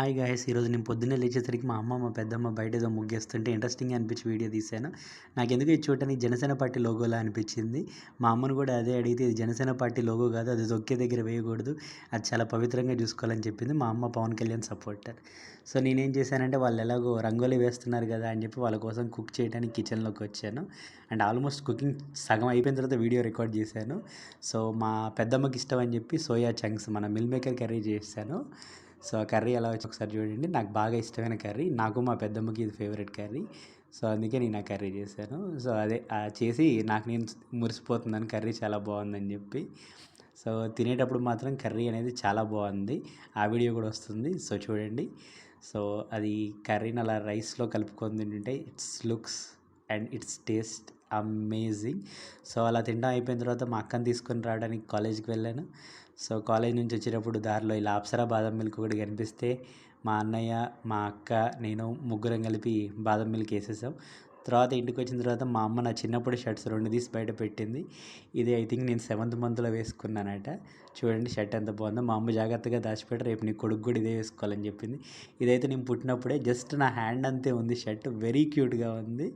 Hi guys, ఈరోజు నేను పొద్దున్నే లేచేసరికి మా అమ్మ, మా పెద్దమ్మ బయట ఏదో ముగ్గేస్తుంటే ఇంట్రెస్టింగ్‌గా అనిపించి వీడియో తీశాను. నాకెందుకో ఇది చూడటానికి జనసేన పార్టీ లోగోలా అనిపించింది. మా అమ్మను కూడా అదే అడిగితే ఇది జనసేన పార్టీ లోగో కాదు, అది తొక్కే దగ్గర వేయకూడదు, అది చాలా పవిత్రంగా చూసుకోవాలని చెప్పింది. మా అమ్మ పవన్ కళ్యాణ్ సపోర్టర్. సో నేనేం చేశానంటే వాళ్ళు ఎలాగో రంగోలి వేస్తున్నారు కదా అని చెప్పి వాళ్ళ కోసం కుక్ చేయడానికి కిచెన్లోకి వచ్చాను. అండ్ ఆల్మోస్ట్ కుకింగ్ సగం అయిపోయిన తర్వాత వీడియో రికార్డ్ చేశాను. సో మా పెద్దమ్మకి ఇష్టం అని చెప్పి సోయా చంక్స్ మన మిల్ మేకర్ కర్రీ చేశాను. సో ఆ కర్రీ ఎలా వచ్చి ఒకసారి చూడండి. నాకు బాగా ఇష్టమైన కర్రీ, నాకు మా పెద్దమ్మకి ఇది ఫేవరెట్ కర్రీ. సో అందుకే నేను ఆ కర్రీ చేశాను. సో అదే చేసి నాకు నేను మురిసిపోతున్నాను, కర్రీ చాలా బాగుందని చెప్పి. సో తినేటప్పుడు మాత్రం కర్రీ అనేది చాలా బాగుంది, ఆ వీడియో కూడా వస్తుంది. సో చూడండి. సో అది కర్రీని అలా రైస్లో కలుపుకొని తింటుంటే it's looks and it's taste amazing. So అలా తినడం అయిపోయిన తర్వాత మా అక్కని తీసుకొని రావడానికి కాలేజీకి వెళ్ళాను. సో కాలేజ్ నుంచి వచ్చేటప్పుడు దారిలో ఇలా అప్సరా బాదం మిల్క్ ఒకటి కనిపిస్తే మా అన్నయ్య, మా అక్క, నేను ముగ్గురం కలిపి బాదం మిల్క్ వేసేసాం. తర్వాత ఇంటికి వచ్చిన తర్వాత మా అమ్మ నా చిన్నప్పుడు షర్ట్స్ 2 తీసి బయట పెట్టింది. ఇది ఐ థింక్ నేను 7th మంత్లో వేసుకున్నానట. చూడండి షర్ట్ ఎంత బాగుందో. మా అమ్మ జాగ్రత్తగా దాచిపెట్టి రేపు నీ కొడుకు కూడా ఇదే వేసుకోవాలని చెప్పింది. ఇదైతే నేను పుట్టినప్పుడే, జస్ట్ నా హ్యాండ్ అంతే ఉంది షర్ట్, వెరీ క్యూట్గా ఉంది.